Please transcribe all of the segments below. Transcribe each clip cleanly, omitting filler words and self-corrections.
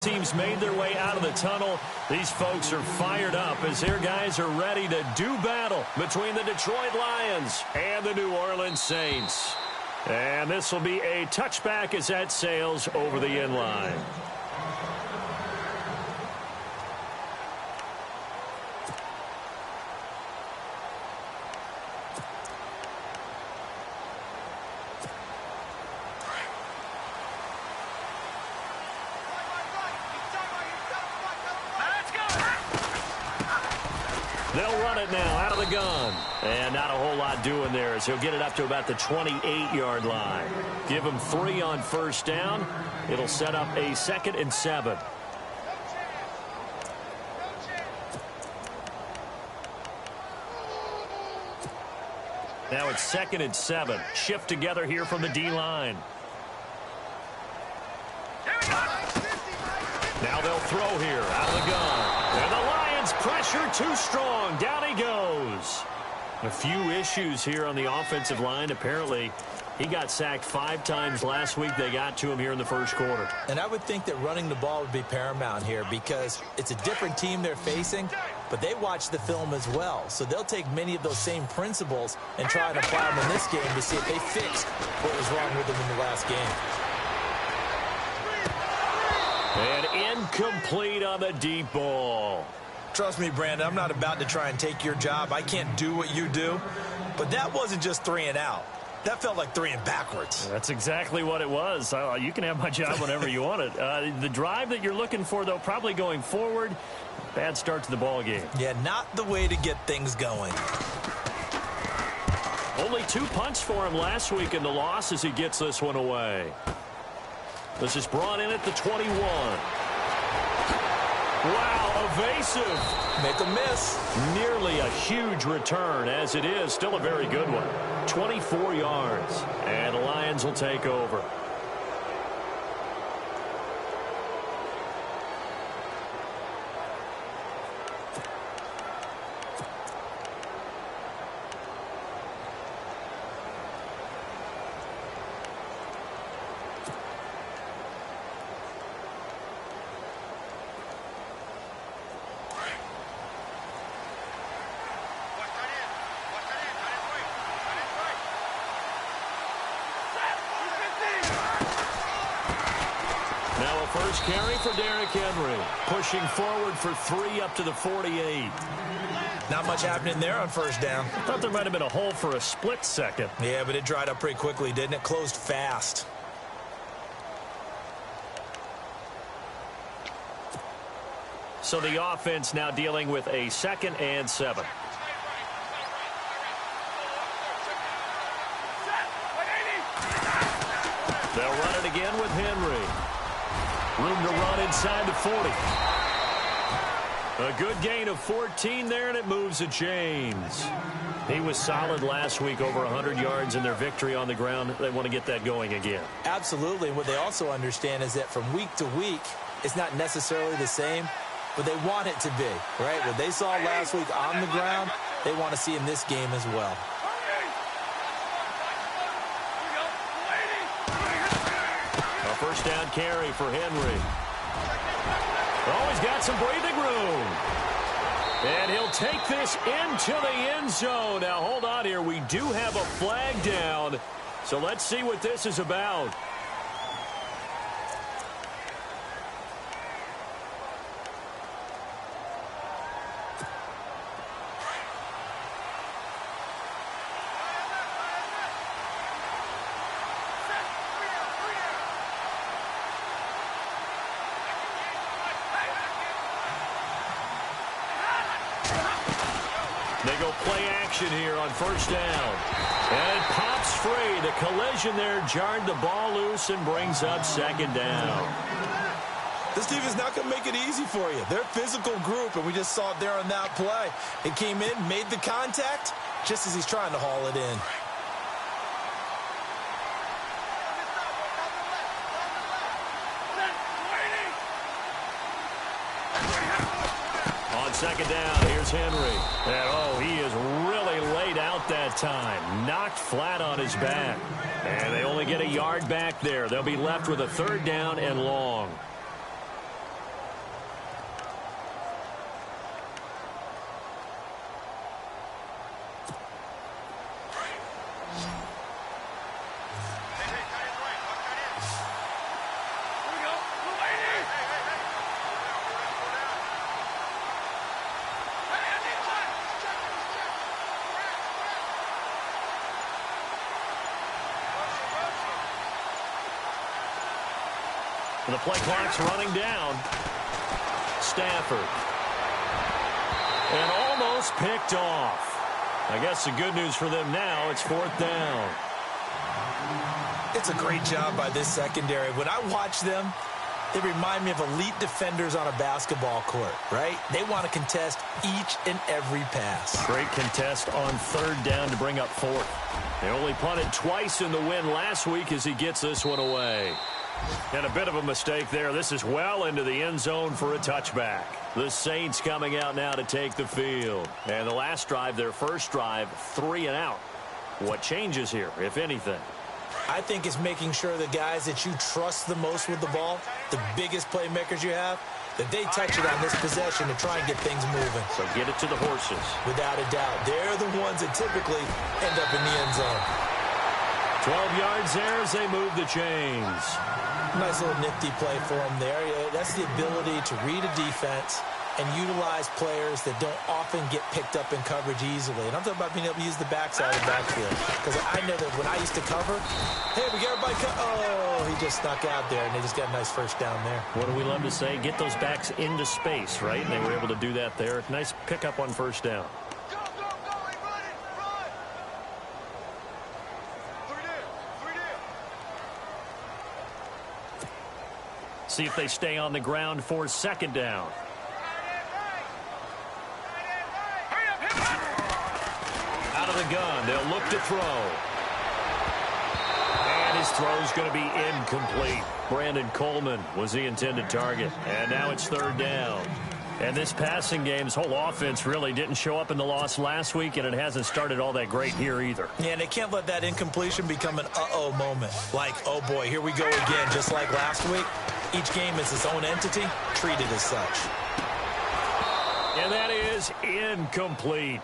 Teams made their way out of the tunnel. These folks are fired up as their guys are ready to do battle between the Detroit Lions and the New Orleans Saints. And this will be a touchback as that sails over the end line. They'll run it now out of the gun. And not a whole lot doing there as he'll get it up to about the 28-yard line. Give him 3 on first down. It'll set up a 2nd and 7. Now it's 2nd and 7. Shift together here from the D-line. Now they'll throw here out of the gun. And the Lions pressure too strong. Down he goes. A few issues here on the offensive line. Apparently, he got sacked 5 times last week. They got to him here in the first quarter. And I would think that running the ball would be paramount here because it's a different team they're facing, but they watch the film as well. So they'll take many of those same principles and try and apply them in this game to see if they fixed what was wrong with them in the last game. And incomplete on the deep ball. Trust me, Brandon, I'm not about to try and take your job. I can't do what you do. But that wasn't just 3 and out. That felt like 3 and backwards. That's exactly what it was. You can have my job whenever you want it. The drive that you're looking for, though, probably going forward. Bad start to the ball game. Yeah, not the way to get things going. Only 2 punts for him last week in the loss as he gets this one away. This is brought in at the 21. Wow, evasive. Make a miss. Nearly a huge return, as it is. Still a very good one. 24 yards. And the Lions will take over. First carry for Derrick Henry. Pushing forward for 3 up to the 48. Not much happening there on first down. I thought there might have been a hole for a split second. Yeah, but it dried up pretty quickly, didn't it? Closed fast. So the offense now dealing with a 2nd and 7. They'll run it again with Henry. Room to run inside the 40. A good gain of 14 there, and it moves the chains. He was solid last week, over 100 yards in their victory on the ground. They want to get that going again. Absolutely. And what they also understand is that from week to week, it's not necessarily the same, but they want it to be, right? What they saw last week on the ground, they want to see in this game as well. First down carry for Henry. Oh, he's got some breathing room. And he'll take this into the end zone. Now, hold on here. We do have a flag down. So let's see what this is about. They go play action here on first down. And it pops free. The collision there jarred the ball loose and brings up 2nd down. This team is not going to make it easy for you. They're a physical group, and we just saw it there on that play. It came in, made the contact, just as he's trying to haul it in. On 2nd down, here's Henry. And, he is really laid out that time. Knocked flat on his back. And they only get a yard back there. They'll be left with a 3rd down and long. The play clock's running down. Stafford. And almost picked off. I guess the good news for them now, it's 4th down. It's a great job by this secondary. When I watch them, they remind me of elite defenders on a basketball court, right? They want to contest each and every pass. Great contest on 3rd down to bring up 4th. They only punted twice in the win last week as he gets this one away. And a bit of a mistake there. This is well into the end zone for a touchback. The Saints coming out now to take the field. And the last drive, their first drive, 3 and out. What changes here, if anything? I think it's making sure the guys that you trust the most with the ball, the biggest playmakers you have, that they touch it on this possession to try and get things moving. So get it to the horses. Without a doubt. They're the ones that typically end up in the end zone. 12 yards there as they move the chains. Nice little nifty play for him there. That's the ability to read a defense and utilize players that don't often get picked up in coverage easily. And I'm talking about being able to use the backside of the backfield. Because I know that when I used to cover, hey, we got everybody oh, he just snuck out there, and they just got a nice first down there. What do we love to say? Get those backs into space, right? And they were able to do that there. Nice pickup on 1st down. See if they stay on the ground for 2nd down. Out of the gun, they'll look to throw. And his throw's going to be incomplete. Brandon Coleman was the intended target. And now it's 3rd down. And this passing game's whole offense really didn't show up in the loss last week, and it hasn't started all that great here either. Yeah, and they can't let that incompletion become an uh-oh moment. Like, oh boy, here we go again, just like last week. Each game is its own entity, treated as such. And that is incomplete.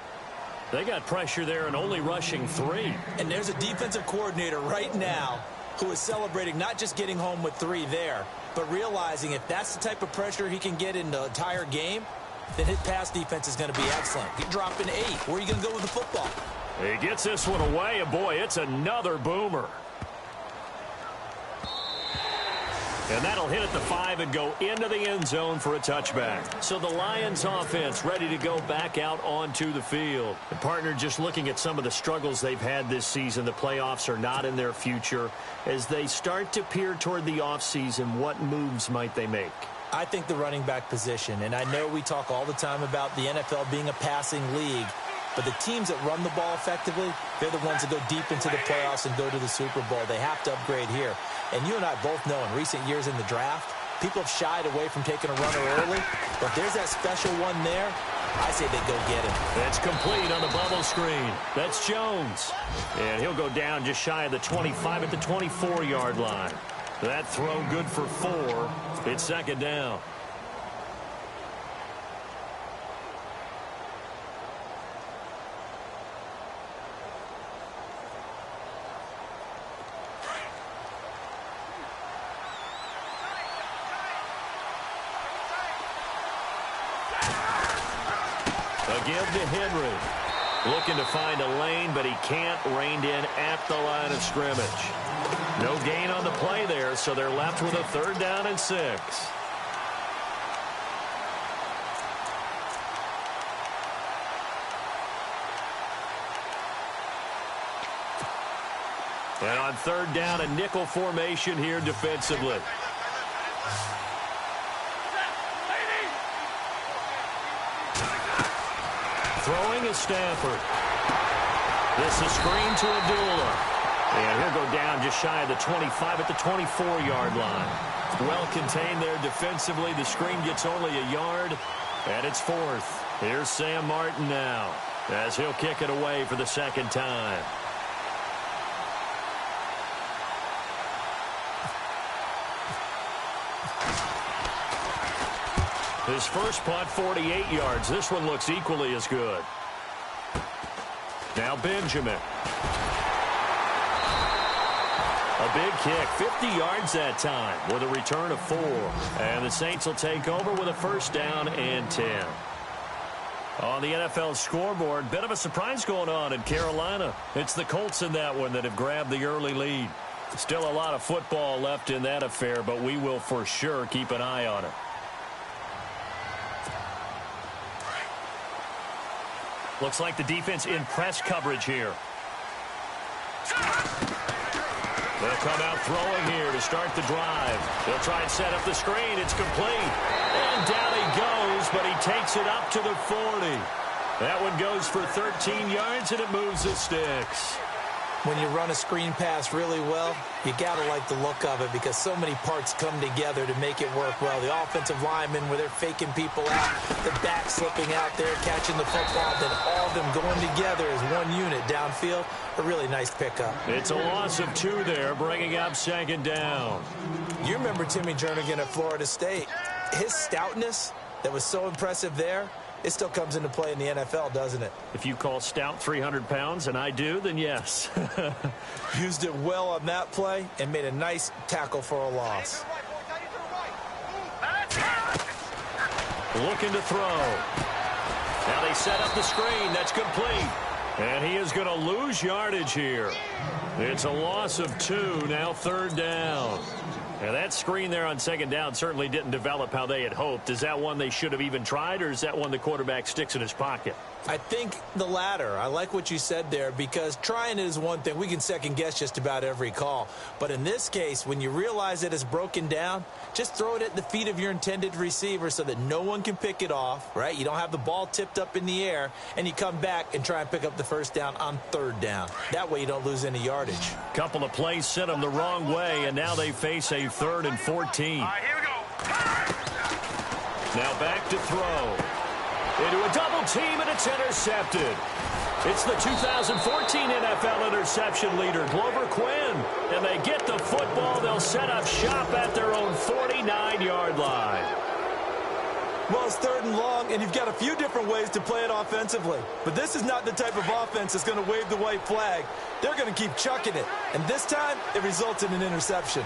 They got pressure there and only rushing 3. And there's a defensive coordinator right now who is celebrating not just getting home with 3 there, but realizing if that's the type of pressure he can get in the entire game, then his pass defense is going to be excellent. You're dropping 8. Where are you going to go with the football? He gets this one away, and boy, it's another boomer. And that'll hit at the 5 and go into the end zone for a touchback. So the Lions offense ready to go back out onto the field. The partner just looking at some of the struggles they've had this season. The playoffs are not in their future. As they start to peer toward the offseason, what moves might they make? I think the running back position, and I know we talk all the time about the NFL being a passing league, but the teams that run the ball effectively, they're the ones that go deep into the playoffs and go to the Super Bowl. They have to upgrade here. And you and I both know in recent years in the draft, people have shied away from taking a runner early. But if there's that special one there, I say they go get him. It's complete on the bubble screen. That's Jones. And he'll go down just shy of the 25 at the 24-yard line. That throw good for 4. It's 2nd down. A give to Henry. Looking to find a lane, but he can't. Reined in at the line of scrimmage. No gain on the play there, so they're left with a 3rd down and 6. And on 3rd down, a nickel formation here defensively. Throwing is Stafford. This is screen to Abdullah. And he'll go down just shy of the 25 at the 24-yard line. Well contained there defensively. The screen gets only a yard, and it's 4th. Here's Sam Martin now as he'll kick it away for the 2nd time. His first punt, 48 yards. This one looks equally as good. Now Benjamin. A big kick, 50 yards that time with a return of 4. And the Saints will take over with a 1st down and 10. On the NFL scoreboard, bit of a surprise going on in Carolina. It's the Colts in that one that have grabbed the early lead. Still a lot of football left in that affair, but we will for sure keep an eye on it. Looks like the defense in press coverage here. They'll come out throwing here to start the drive. They'll try and set up the screen. It's complete. And down he goes, but he takes it up to the 40. That one goes for 13 yards, and it moves the sticks. When you run a screen pass really well, you got to like the look of it because so many parts come together to make it work well. The offensive linemen, where they're faking people out, the back slipping out there, catching the football, then all of them going together as one unit downfield. A really nice pickup. It's a loss of 2 there, bringing up second down. You remember Timmy Jernigan at Florida State. His stoutness that was so impressive there, it still comes into play in the NFL, doesn't it? If you call stout 300 pounds, and I do, then yes. Used it well on that play and made a nice tackle for a loss. Looking to throw. Now they set up the screen. That's complete. And he is going to lose yardage here. It's a loss of 2, now third down. Now that screen there on second down certainly didn't develop how they had hoped. Is that one they should have even tried, or is that one the quarterback sticks in his pocket? I think the latter. I like what you said there because trying it is one thing. We can second guess just about every call. But in this case, when you realize it is broken down, just throw it at the feet of your intended receiver so that no one can pick it off, right? You don't have the ball tipped up in the air, and you come back and try and pick up the first down on third down. That way you don't lose any yardage. Couple of plays sent them the wrong way, and now they face a 3rd and 14. All right, here we go. Now back to throw. Into a double team, and it's intercepted. It's the 2014 NFL interception leader, Glover Quinn. And they get the football. They'll set up shop at their own 49-yard line. Well, it's 3rd and long, and you've got a few different ways to play it offensively. But this is not the type of offense that's going to wave the white flag. They're going to keep chucking it. And this time, it results in an interception.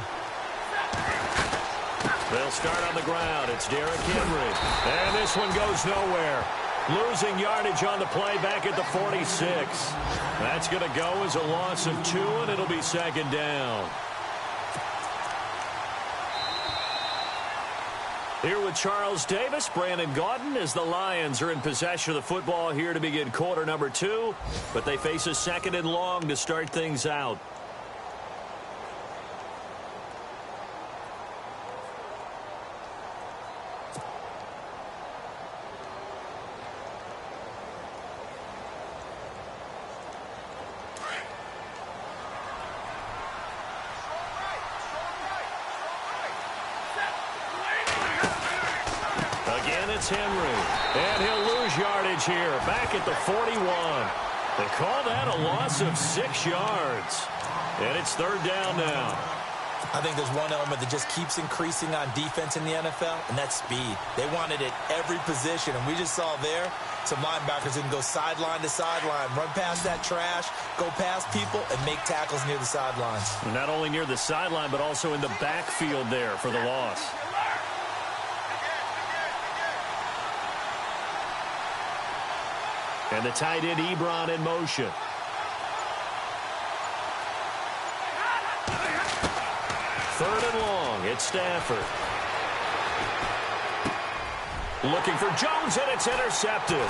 They'll start on the ground. It's Derrick Henry. And this one goes nowhere. Losing yardage on the play back at the 46. That's going to go as a loss of 2, and it'll be second down. Here with Charles Davis, Brandon Gaudin, as the Lions are in possession of the football here to begin quarter number 2. But they face a 2nd and long to start things out. Henry, and he'll lose yardage here, back at the 41. They call that a loss of 6 yards, and it's third down now. I think there's one element that just keeps increasing on defense in the NFL, and that's speed. They want it at every position, and we just saw there some linebackers who can go sideline to sideline, run past that trash, go past people, and make tackles near the sidelines. Not only near the sideline, but also in the backfield there for the loss. And the tight end, Ebron, in motion. Third and long. It's Stafford. Looking for Jones, and it's intercepted.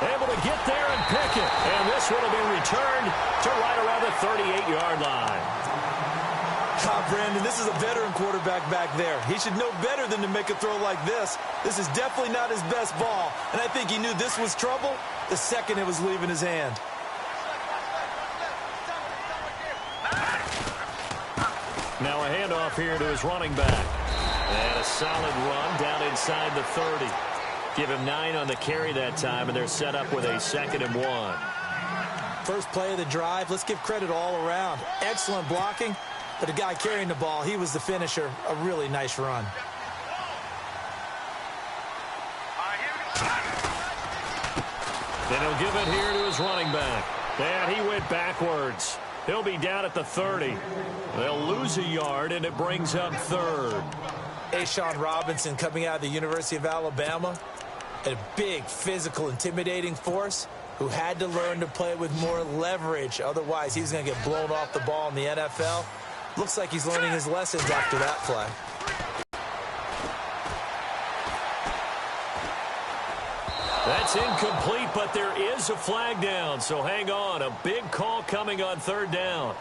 Able to get there and pick it. And this one will be returned to right around the 38-yard line. Brandon, this is a veteran quarterback back there. He should know better than to make a throw like this. This is definitely not his best ball, and I think he knew this was trouble the second it was leaving his hand. Now a handoff here to his running back. And a solid run down inside the 30. Give him 9 on the carry that time, and they're set up with a 2nd and 1. First play of the drive, let's give credit all around. Excellent blocking. But the guy carrying the ball, he was the finisher. A really nice run. Then he'll give it here to his running back. And he went backwards. He'll be down at the 30. They'll lose a yard, and it brings up third. Sean Robinson coming out of the University of Alabama. A big, physical, intimidating force who had to learn to play with more leverage. Otherwise, he's going to get blown off the ball in the NFL. Looks like he's learning his lessons after that play. That's incomplete, but there is a flag down, so hang on. A big call coming on third down.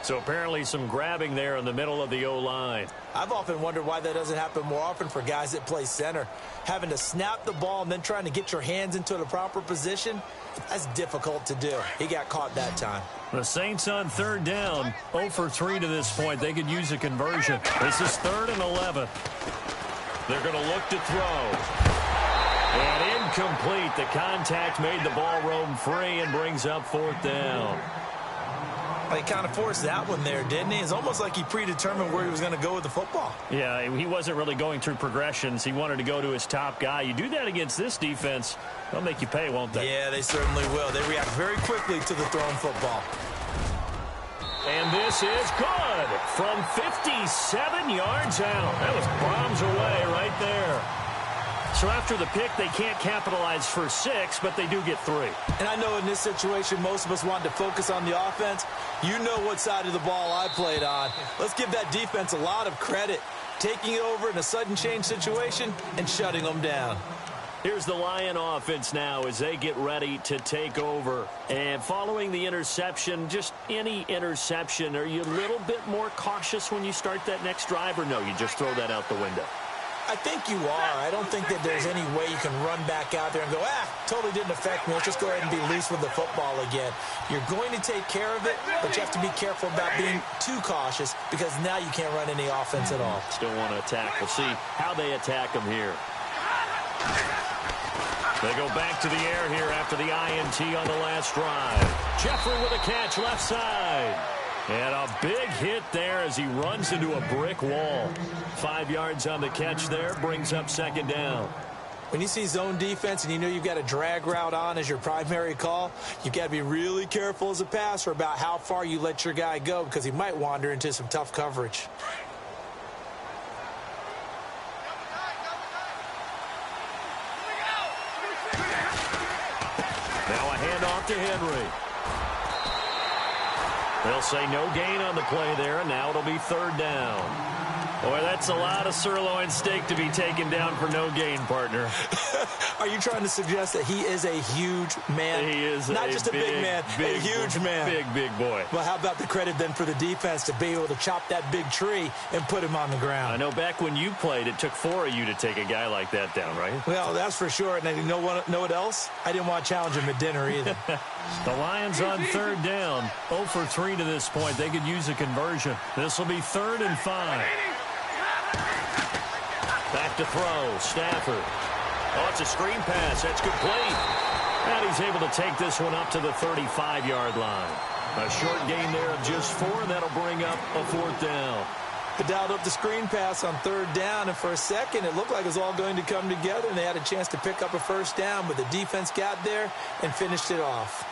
So apparently some grabbing there in the middle of the O-line. I've often wondered why that doesn't happen more often for guys that play center. Having to snap the ball and then trying to get your hands into the proper position, that's difficult to do. He got caught that time. The Saints on third down, 0 for 3 to this point. They could use a conversion. This is 3rd and 11. They're going to look to throw. And incomplete. The contact made the ball roam free and brings up 4th down. He kind of forced that one there, didn't he? It's almost like he predetermined where he was going to go with the football. Yeah, he wasn't really going through progressions. He wanted to go to his top guy. You do that against this defense, they'll make you pay, won't they? Yeah, they certainly will. They react very quickly to the thrown football. And this is good from 57 yards out. That was bombs away right there. So after the pick, they can't capitalize for 6, but they do get 3. And I know in this situation, most of us want to focus on the offense. You know what side of the ball I played on. Let's give that defense a lot of credit. Taking it over in a sudden change situation and shutting them down. Here's the Lion offense now as they get ready to take over. And following the interception, just any interception, are you a little bit more cautious when you start that next drive, or no, you just throw that out the window? I think you are. I don't think that there's any way you can run back out there and go, totally didn't affect me. Let's just go ahead and be loose with the football again. You're going to take care of it, but you have to be careful about being too cautious because now you can't run any offense at all. Still want to attack. We'll see how they attack them here. They go back to the air here after the INT on the last drive. Jeffrey with a catch left side. And a big hit there as he runs into a brick wall. 5 yards on the catch there, brings up 2nd down. When you see zone defense and you know you've got a drag route on as your primary call, you've got to be really careful as a passer about how far you let your guy go because he might wander into some tough coverage. Now a handoff to Henry. They'll say no gain on the play there, and now it'll be 3rd down. Boy, that's a lot of sirloin steak to be taken down for no gain, partner. Are you trying to suggest that he is a huge man? He is not just a big man, a huge man. Big boy. Well, how about the credit then for the defense to be able to chop that big tree and put him on the ground? I know back when you played, it took 4 of you to take a guy like that down, right? Well, that's for sure. And you know what else? I didn't want to challenge him at dinner either. The Lions on 3rd down, 0 for 3 to this point. They could use a conversion. This will be 3rd and 5. Back to throw, Stafford. Oh, it's a screen pass. That's complete. And he's able to take this one up to the 35-yard line. A short gain there of just 4. That'll bring up a 4th down. They dialed up the screen pass on 3rd down, and for a second it looked like it was all going to come together, and they had a chance to pick up a 1st down, but the defense got there and finished it off.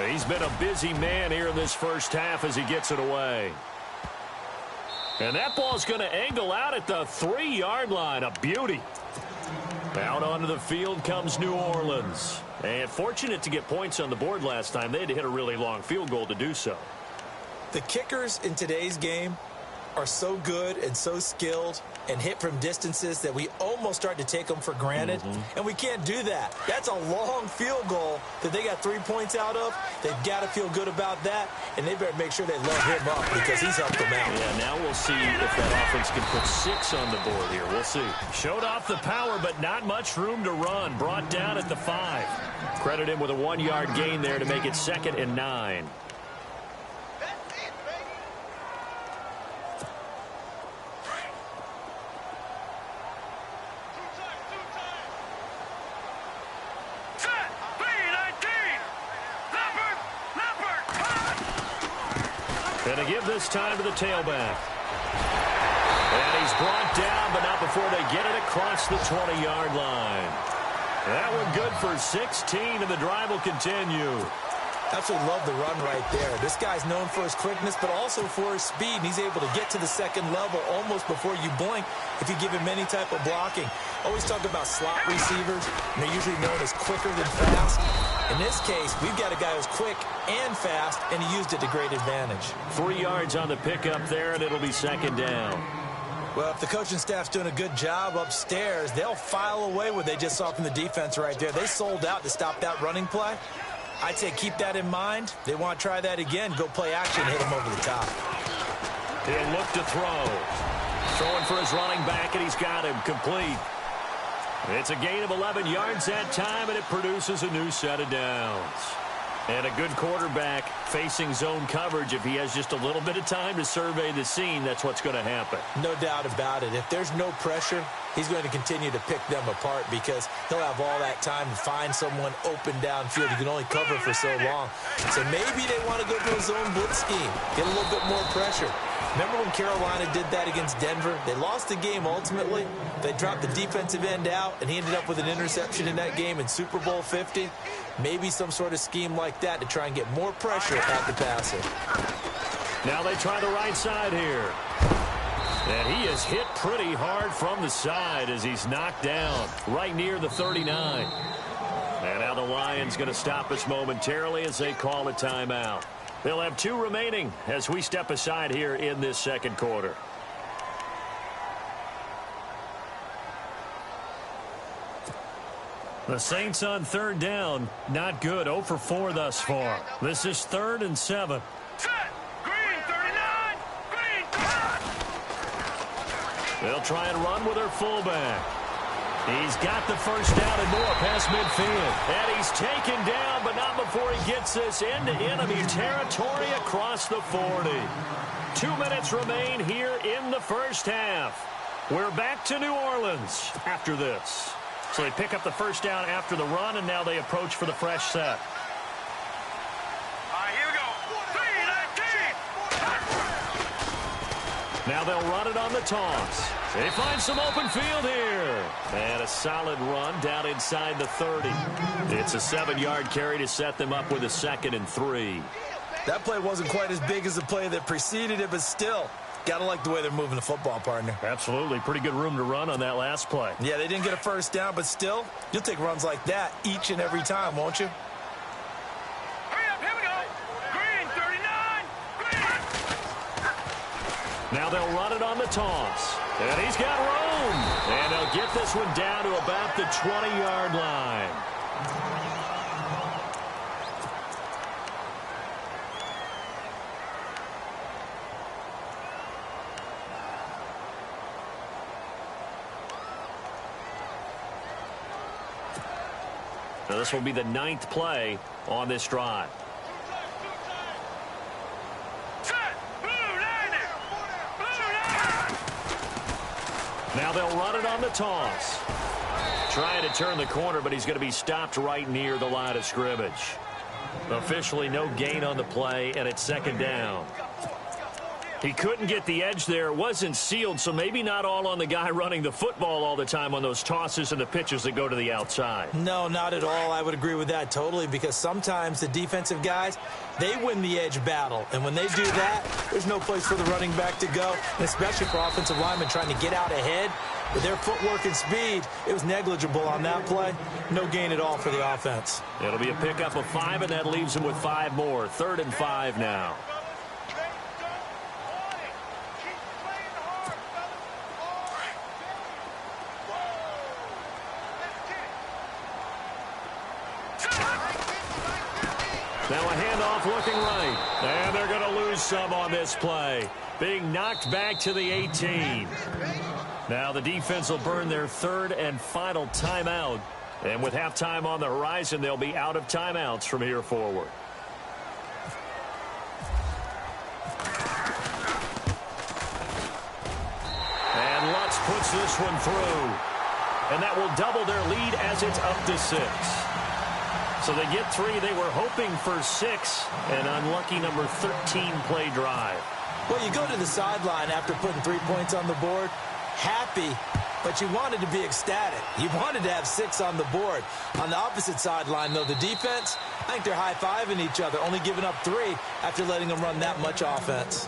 He's been a busy man here in this first half as he gets it away. And that ball's going to angle out at the 3-yard line. A beauty. Out onto the field comes New Orleans. And fortunate to get points on the board last time. They had to hit a really long field goal to do so. The kickers in today's game are so good and so skilled and hit from distances that we almost start to take them for granted. And we can't do that. That's a long field goal that they got 3 points out of. They've got to feel good about that, and they better make sure they let him up because he's helped them out. Yeah, now we'll see if that offense can put 6 on the board here. We'll see. Showed off the power, but not much room to run. Brought down at the 5. Credit him with a 1-yard gain there to make it 2nd and 9. Going to give this time to the tailback. And he's brought down, but not before they get it across the 20-yard line. That one good for 16, and the drive will continue. Absolutely love the run right there. This guy's known for his quickness, but also for his speed, and he's able to get to the second level almost before you blink if you give him any type of blocking. Always talk about slot receivers, and they're usually known as quicker than fast. In this case, we've got a guy who's quick and fast, and he used it to great advantage. 3 yards on the pickup there, and it'll be second down. Well, if the coaching staff's doing a good job upstairs, they'll file away what they just saw from the defense right there. They sold out to stop that running play. I'd say keep that in mind. They want to try that again. Go play action, hit him over the top. He'll look to throw. Throwing for his running back, and he's got him complete. It's a gain of 11 yards that time, and it produces a new set of downs. And a good quarterback facing zone coverage. If he has just a little bit of time to survey the scene, that's what's going to happen. No doubt about it. If there's no pressure, he's going to continue to pick them apart because he'll have all that time to find someone open downfield. He can only cover for so long. So maybe they want to go to a zone blitz scheme, get a little bit more pressure. Remember when Carolina did that against Denver? They lost the game ultimately. They dropped the defensive end out, and he ended up with an interception in that game in Super Bowl 50. Maybe some sort of scheme like that to try and get more pressure at the passer. Now they try the right side here. And he is hit pretty hard from the side as he's knocked down right near the 39. And now the Lions going to stop us momentarily as they call a timeout. They'll have 2 remaining as we step aside here in this second quarter. The Saints on third down. Not good. 0 for 4 thus far. This is 3rd and 7. Green, 39. Green. They'll try and run with their fullback. He's got the first down and more past midfield. And he's taken down, but not before he gets this into enemy territory across the 40. 2 minutes remain here in the first half. We're back to New Orleans after this. So they pick up the first down after the run, and now they approach for the fresh set. All right, here we go. 3-19. Now they'll run it on the toss. They find some open field here. And a solid run down inside the 30. It's a 7-yard carry to set them up with a 2nd and 3. That play wasn't quite as big as the play that preceded it, but still, gotta like the way they're moving the football, partner. Absolutely. Pretty good room to run on that last play. Yeah, they didn't get a first down, but still, you'll take runs like that each and every time, won't you? Hurry up, here we go. Green, 39. Green. Now they'll run it on the toss. And he's got room. And they'll get this one down to about the 20-yard line. So this will be the 9th play on this drive. Now they'll run it on the toss. Trying to turn the corner, but he's going to be stopped right near the line of scrimmage. Officially no gain on the play, and it's 2nd down. He couldn't get the edge there. It wasn't sealed, so maybe not all on the guy running the football all the time on those tosses and the pitches that go to the outside. No, not at all. I would agree with that totally because sometimes the defensive guys, they win the edge battle. And when they do that, there's no place for the running back to go, and especially for offensive linemen trying to get out ahead. With their footwork and speed, it was negligible on that play. No gain at all for the offense. It'll be a pickup of 5, and that leaves them with 5 more. 3rd and 5 now. Now a handoff looking right. And they're going to lose some on this play. Being knocked back to the 18. Now the defense will burn their 3rd and final timeout. And with halftime on the horizon, they'll be out of timeouts from here forward. And Lutz puts this one through. And that will double their lead as it's up to 6. So they get 3. They were hoping for 6. An unlucky number 13 play drive. Well, you go to the sideline after putting 3 points on the board, happy but you wanted to be ecstatic. You wanted to have 6 on the board. On the opposite sideline, though, the defense, I think they're high-fiving each other, only giving up 3 after letting them run that much offense.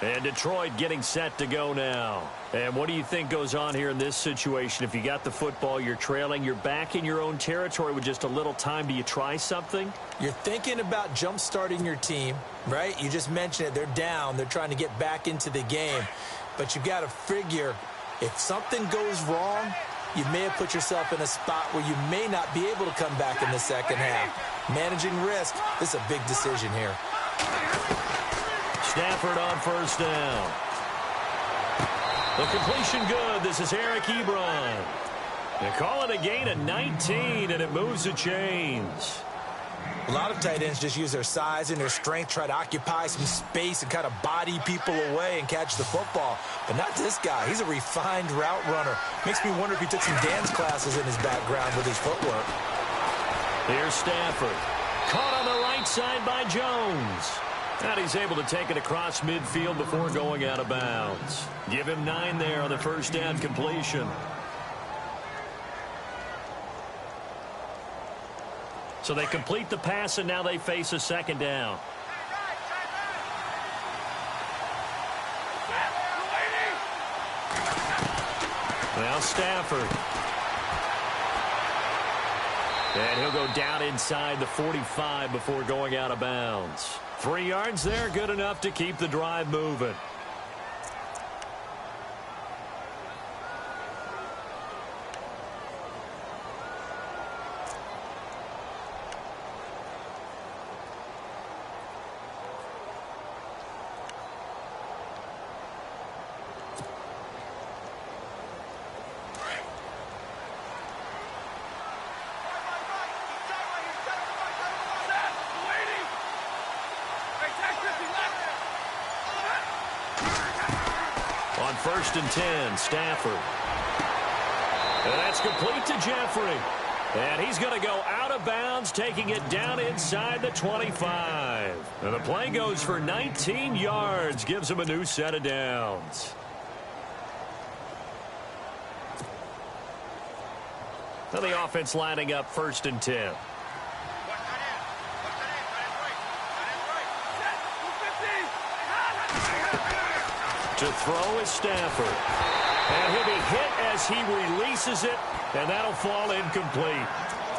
And Detroit getting set to go now. And what do you think goes on here in this situation? If you got the football, you're trailing, you're back in your own territory with just a little time. Do you try something? You're thinking about jump-starting your team, right? You just mentioned it. They're down. They're trying to get back into the game. But you've got to figure, if something goes wrong, you may have put yourself in a spot where you may not be able to come back in the second half. Managing risk, this is a big decision here. Stafford on first down. The completion good. This is Eric Ebron. They call it a gain of 19, and it moves the chains. A lot of tight ends just use their size and their strength, try to occupy some space and kind of body people away and catch the football. But not this guy. He's a refined route runner. Makes me wonder if he took some dance classes in his background with his footwork. Here's Stafford. Caught on the right side by Jones. And he's able to take it across midfield before going out of bounds. Give him 9 there on the first down completion. So they complete the pass, and now they face a second down. Now Stafford. And he'll go down inside the 45 before going out of bounds. 3 yards there, good enough to keep the drive moving. On first and 10, Stafford. And that's complete to Jeffrey. And he's going to go out of bounds, taking it down inside the 25. And the play goes for 19 yards, gives him a new set of downs. Now the offense lining up first and 10. To throw is Stafford. And he'll be hit as he releases it, and that'll fall incomplete.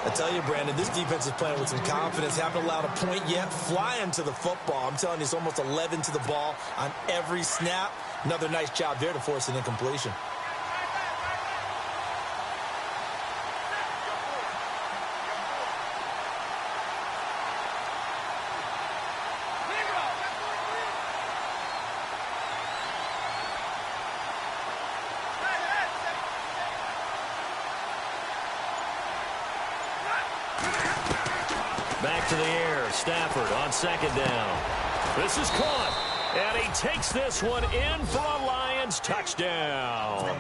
I tell you, Brandon, this defense is playing with some confidence. Haven't allowed a point yet. Flying to the football. I'm telling you, it's almost 11 to the ball on every snap. Another nice job there to force an incompletion. Back to the air. Stafford on second down. This is caught. And he takes this one in for a Lions touchdown.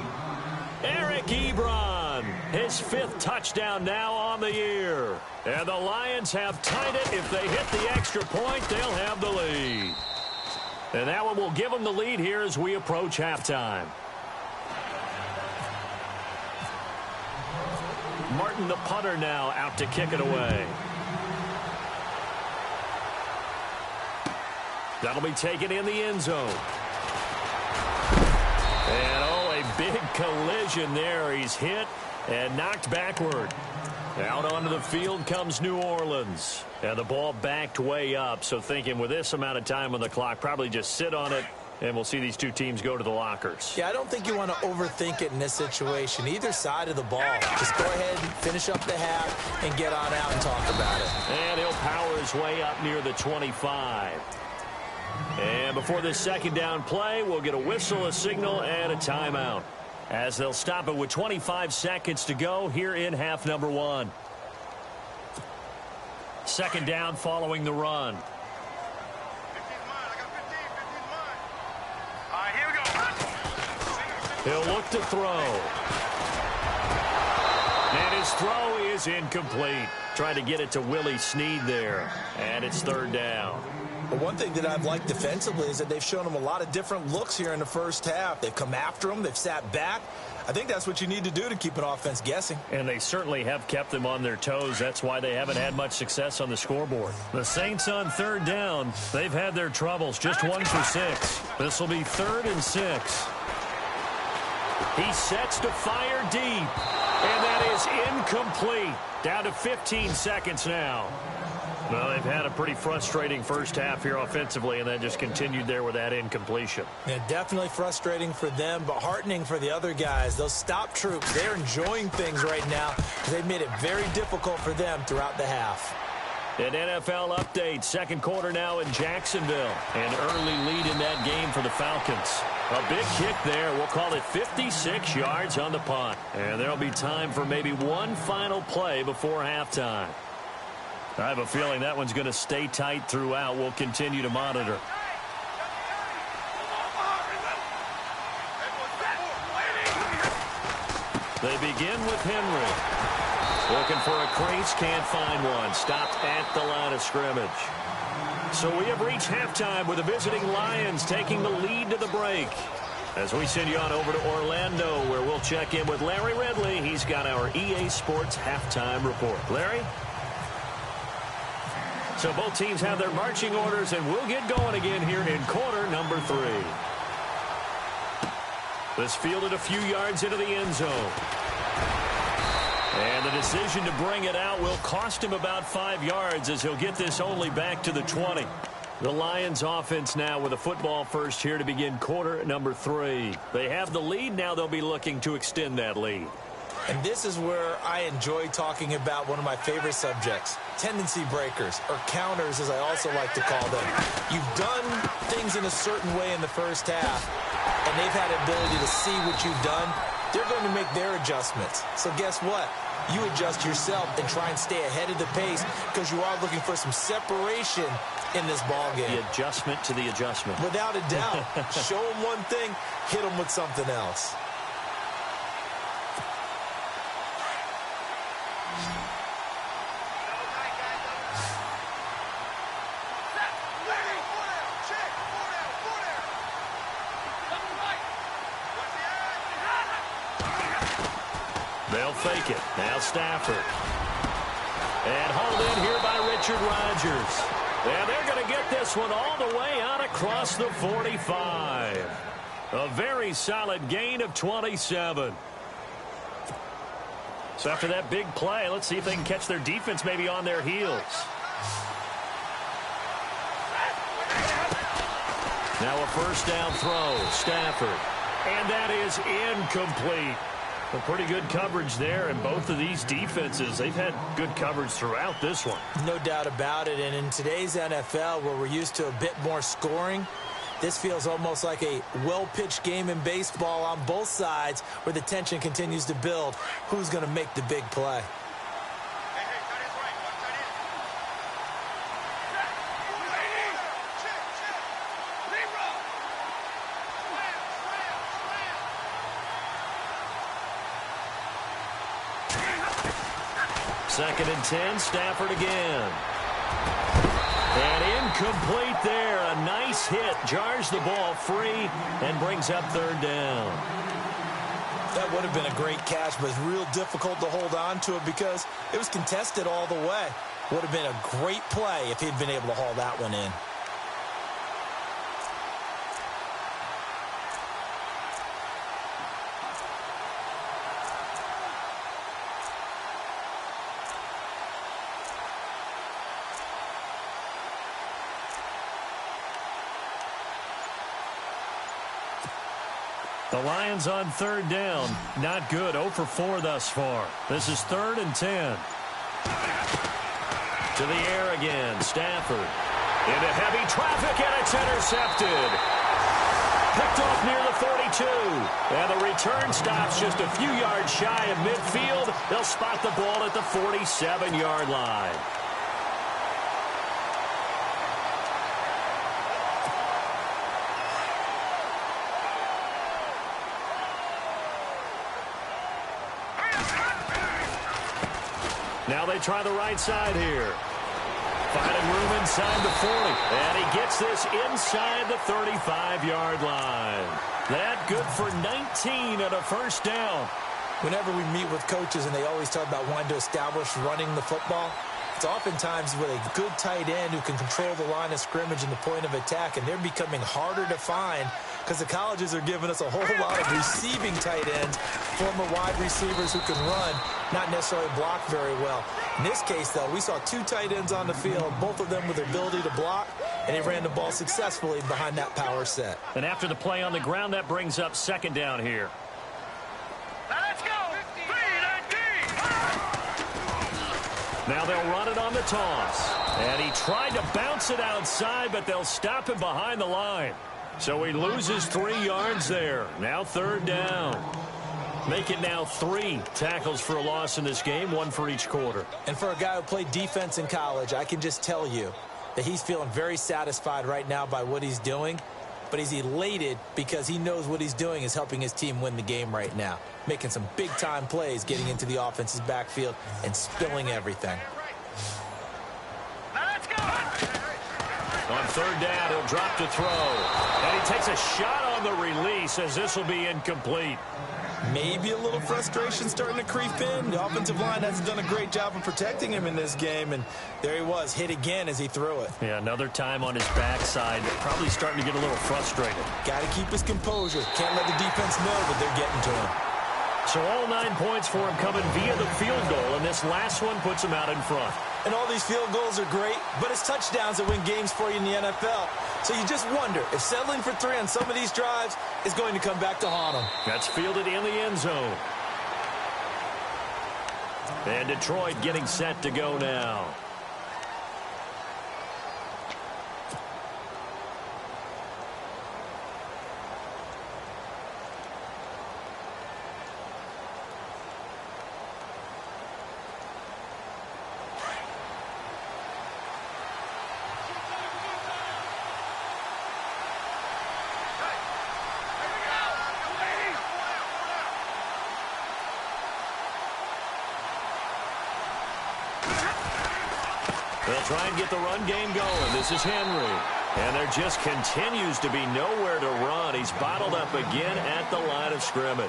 Eric Ebron, his 5th touchdown now on the year. And the Lions have tied it. If they hit the extra point, they'll have the lead. And that one will give them the lead here as we approach halftime. Martin, the punter, now out to kick it away. That'll be taken in the end zone. And, oh, a big collision there. He's hit and knocked backward. Out onto the field comes New Orleans. And the ball backed way up. So thinking with this amount of time on the clock, probably just sit on it, and we'll see these two teams go to the lockers. Yeah, I don't think you want to overthink it in this situation. Either side of the ball. Just go ahead and finish up the half and get on out and talk about it. And he'll power his way up near the 25. And before this second down play, we'll get a whistle, a signal, and a timeout, as they'll stop it with 25 seconds to go here in half number 1. Second down following the run. He'll look to throw. And his throw is incomplete. Trying to get it to Willie Snead there. And it's third down. But one thing that I've liked defensively is that they've shown them a lot of different looks here in the first half. They've come after them. They've sat back. I think that's what you need to do to keep an offense guessing. And they certainly have kept them on their toes. That's why they haven't had much success on the scoreboard. The Saints on third down. They've had their troubles. Just 1 for 6. This will be 3rd and 6. He sets to fire deep. And that is incomplete. Down to 15 seconds now. Well, they've had a pretty frustrating first half here offensively, and then just continued there with that incompletion. Yeah, definitely frustrating for them, but heartening for the other guys. Those stop troops, they're enjoying things right now because they've made it very difficult for them throughout the half. An NFL update. Second quarter now in Jacksonville. An early lead in that game for the Falcons. A big kick there. We'll call it 56 yards on the punt. And there'll be time for maybe one final play before halftime. I have a feeling that one's going to stay tight throughout. We'll continue to monitor. They begin with Henry. Looking for a crease, can't find one. Stopped at the line of scrimmage. So we have reached halftime with the visiting Lions taking the lead to the break. As we send you on over to Orlando, where we'll check in with Larry Ridley. He's got our EA Sports halftime report. Larry? So both teams have their marching orders, and we'll get going again here in quarter number 3. This fielded a few yards into the end zone. And the decision to bring it out will cost him about 5 yards as he'll get this only back to the 20. The Lions offense now with a football first here to begin quarter number 3. They have the lead. Now they'll be looking to extend that lead. And this is where I enjoy talking about one of my favorite subjects, tendency breakers, or counters as I also like to call them. You've done things in a certain way in the first half, and they've had the ability to see what you've done. They're going to make their adjustments. So guess what? You adjust yourself and try and stay ahead of the pace because you are looking for some separation in this ball game. The adjustment to the adjustment. Without a doubt. Show them one thing, hit them with something else. They'll fake it. Now Stafford. And hauled in here by Richard Rodgers. And they're going to get this one all the way out across the 45. A very solid gain of 27. So after that big play, let's see if they can catch their defense maybe on their heels. Now a first down throw. Stafford. And that is incomplete. A pretty good coverage there, and both of these defenses, they've had good coverage throughout this one. No doubt about it, and in today's NFL, where we're used to a bit more scoring, this feels almost like a well-pitched game in baseball on both sides where the tension continues to build. Who's going to make the big play? Second and 10, Stafford again. And incomplete there. A nice hit. Jars the ball free and brings up third down. That would have been a great catch, but it's real difficult to hold on to it because it was contested all the way. Would have been a great play if he'd been able to haul that one in. The Lions on third down. Not good. 0 for 4 thus far. This is 3rd and 10. To the air again. Stafford. Into heavy traffic, and it's intercepted. Picked off near the 42. And the return stops just a few yards shy of midfield. They'll spot the ball at the 47-yard line. Now they try the right side here. Finding room inside the 40. And he gets this inside the 35-yard line. That good for 19 and a first down. Whenever we meet with coaches and they always talk about wanting to establish running the football, it's oftentimes with a good tight end who can control the line of scrimmage and the point of attack, and they're becoming harder to find because the colleges are giving us a whole lot of receiving tight ends, former wide receivers who can run, not necessarily block very well. In this case, though, we saw two tight ends on the field, both of them with the ability to block, and he ran the ball successfully behind that power set. And after the play on the ground, that brings up second down here. Let's go. 3-19. Now they'll run it on the toss. And he tried to bounce it outside, but they'll stop him behind the line. So he loses 3 yards there. Now third down. Make it now 3 tackles for a loss in this game, 1 for each quarter. And for a guy who played defense in college, I can just tell you that he's feeling very satisfied right now by what he's doing. But he's elated because he knows what he's doing is helping his team win the game right now. Making some big-time plays, getting into the offense's backfield, and spilling everything. Let's go. On third down, he'll drop to throw. And he takes a shot on the release as this will be incomplete. Maybe a little frustration starting to creep in. The offensive line hasn't done a great job of protecting him in this game, and there he was, hit again as he threw it. Yeah, another time on his backside, probably starting to get a little frustrated. Got to keep his composure. Can't let the defense know that they're getting to him. So all 9 points for him coming via the field goal, and this last one puts him out in front. And all these field goals are great, but it's touchdowns that win games for you in the NFL. So you just wonder if settling for 3 on some of these drives is going to come back to haunt him. That's fielded in the end zone. And Detroit getting set to go now. They'll try and get the run game going. This is Henry. And there just continues to be nowhere to run. He's bottled up again at the line of scrimmage.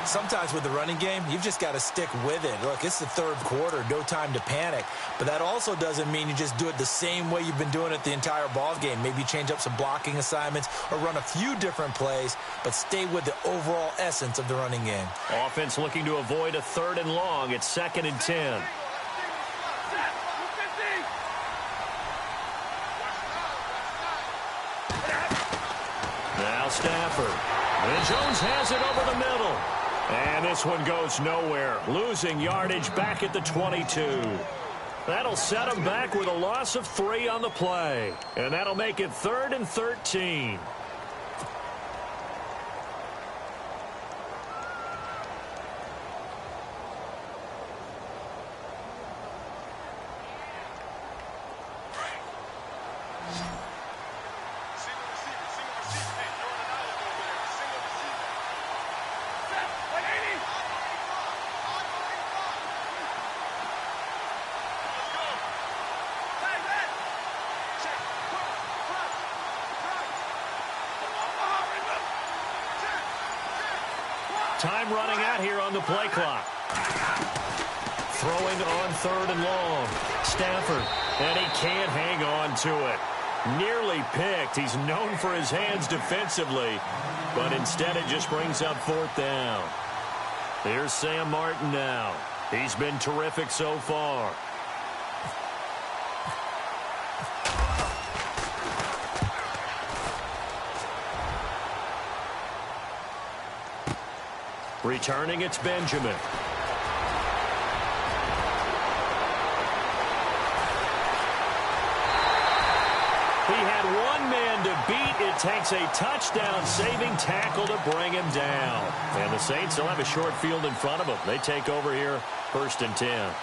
Sometimes with the running game, you've just got to stick with it. Look, it's the third quarter, no time to panic. But that also doesn't mean you just do it the same way you've been doing it the entire ball game. Maybe change up some blocking assignments or run a few different plays, but stay with the overall essence of the running game. Offense looking to avoid a 3rd and long. It's 2nd and 10. Now Stafford. And Jones has it over the middle. And this one goes nowhere. Losing yardage back at the 22. That'll set him back with a loss of 3 on the play. And that'll make it 3rd and 13. Time running out here on the play clock. Throwing on 3rd and long. Stafford, and he can't hang on to it. Nearly picked. He's known for his hands defensively, but instead it just brings up 4th down. Here's Sam Martin now. He's been terrific so far. Returning, it's Benjamin. He had one man to beat. It takes a touchdown-saving tackle to bring him down. And the Saints will have a short field in front of them. They take over here, 1st and 10.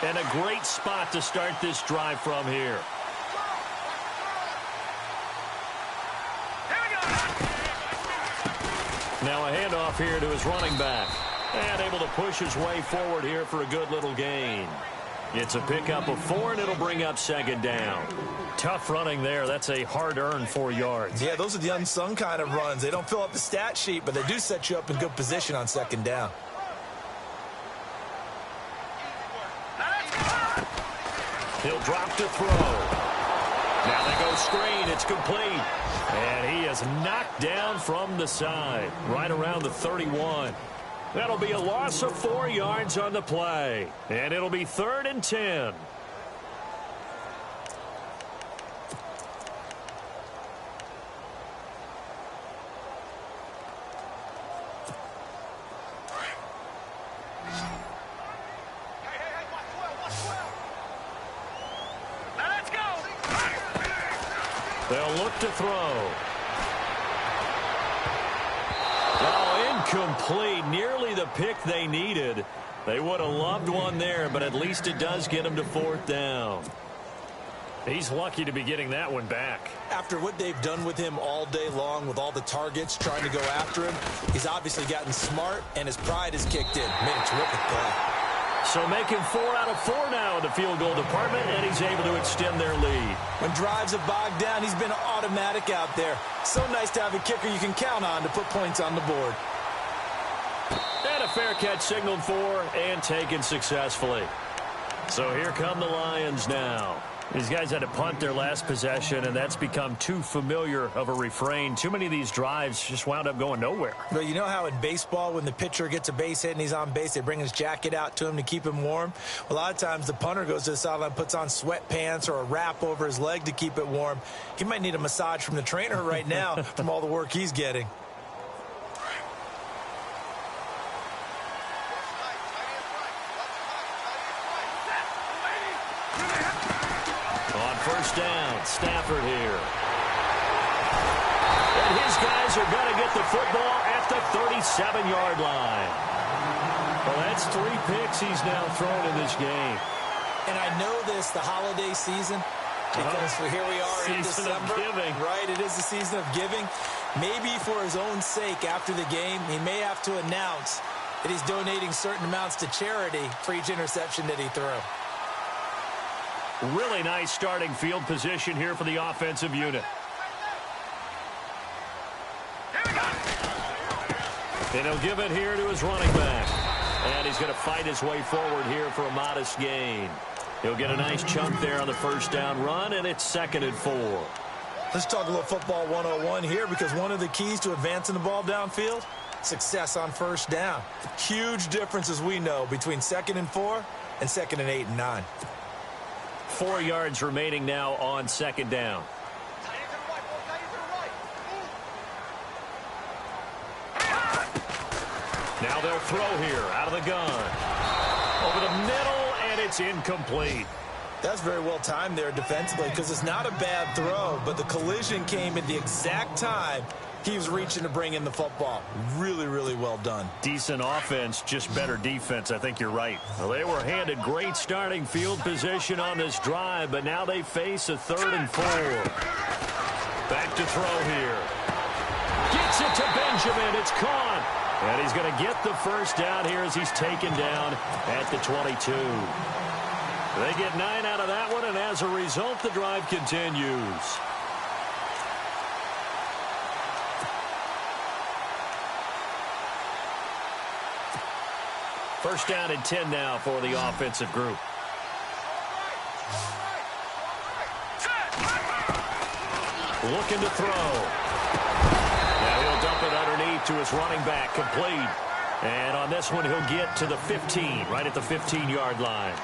And a great spot to start this drive from here. Now a handoff here to his running back. And able to push his way forward here for a good little gain. It's a pickup of 4, and it'll bring up second down. Tough running there. That's a hard-earned 4 yards. Yeah, those are the unsung kind of runs. They don't fill up the stat sheet, but they do set you up in good position on second down. He'll drop to throw. Now they go screen. It's complete. And he is knocked down from the side, right around the 31. That'll be a loss of 4 yards on the play. And it'll be 3rd and 10. Let's go. They'll look to throw. Oh, incomplete. Nearly the pick they needed. They would have loved one there, but at least it does get him to 4th down. He's lucky to be getting that one back. After what they've done with him all day long with all the targets trying to go after him, he's obviously gotten smart, and his pride has kicked in. Made a terrific play. So making 4 out of 4 now in the field goal department, and he's able to extend their lead. When drives have bogged down, he's been automatic out there. So nice to have a kicker you can count on to put points on the board. And a fair catch signaled for and taken successfully. So here come the Lions now. These guys had to punt their last possession, and that's become too familiar of a refrain. Too many of these drives just wound up going nowhere. But you know how in baseball, when the pitcher gets a base hit and he's on base, they bring his jacket out to him to keep him warm? A lot of times the punter goes to the sideline, puts on sweatpants or a wrap over his leg to keep it warm. He might need a massage from the trainer right now from all the work he's getting. First down, Stafford here. And his guys are going to get the football at the 37-yard line. Well, that's 3 picks he's now thrown in this game. And I know this, the holiday season, because here we are in December. Right, it is the season of giving. Maybe for his own sake after the game, he may have to announce that he's donating certain amounts to charity for each interception that he threw. Really nice starting field position here for the offensive unit. And he'll give it here to his running back. And he's going to fight his way forward here for a modest gain. He'll get a nice chunk there on the first down run, and it's 2nd and 4. Let's talk a little football 101 here, because one of the keys to advancing the ball downfield, success on first down. Huge difference, as we know, between 2nd and 4 and 2nd and 8 and 9. 4 yards remaining now on second down. Now they'll throw here out of the gun. Over the middle, and it's incomplete. That's very well timed there defensively, because it's not a bad throw, but the collision came at the exact time he was reaching to bring in the football. Really, really well done. Decent offense, just better defense. I think you're right. Well, they were handed great starting field position on this drive, but now they face a 3rd and 4. Back to throw here. Gets it to Benjamin. It's caught. And he's going to get the first down here as he's taken down at the 22. They get 9 out of that one, and as a result, the drive continues. First down and 10 now for the offensive group. Looking to throw. Now he'll dump it underneath to his running back, complete. And on this one, he'll get to the 15, right at the 15-yard line.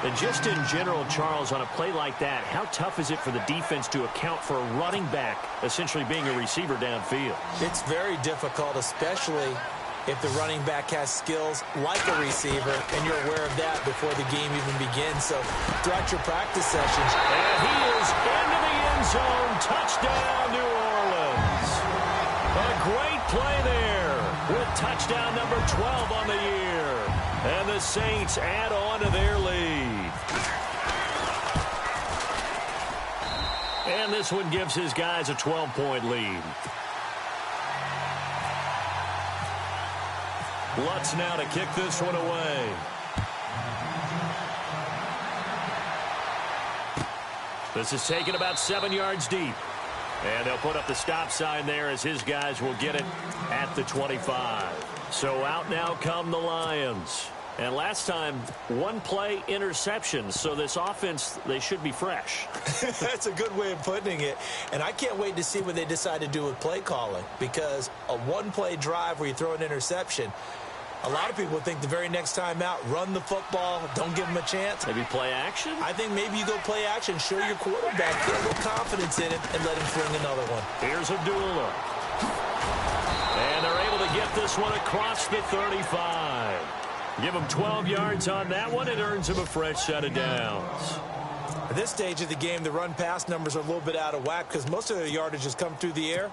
And just in general, Charles, on a play like that, how tough is it for the defense to account for a running back essentially being a receiver downfield? It's very difficult, especially if the running back has skills like a receiver, and you're aware of that before the game even begins. So throughout your practice sessions. And he is into the end zone. Touchdown, New Orleans. A great play there with touchdown number 12 on the year. And the Saints add on to their lead. And this one gives his guys a 12-point lead. Lutz now to kick this one away. This is taken about 7 yards deep. And they'll put up the stop sign there as his guys will get it at the 25. So out now come the Lions. And last time, one play interception. So this offense, they should be fresh. That's a good way of putting it. And I can't wait to see what they decide to do with play calling. Because a one-play drive where you throw an interception, a lot of people think the very next time out, run the football, don't give them a chance. Maybe play action? I think maybe you go play action, show your quarterback, get a little confidence in it, and let him fling another one. Here's Abdullah. And they're able to get this one across the 35. Give him 12 yards on that one. It earns him a fresh set of downs. At this stage of the game, the run-pass numbers are a little bit out of whack because most of their yardage has come through the air.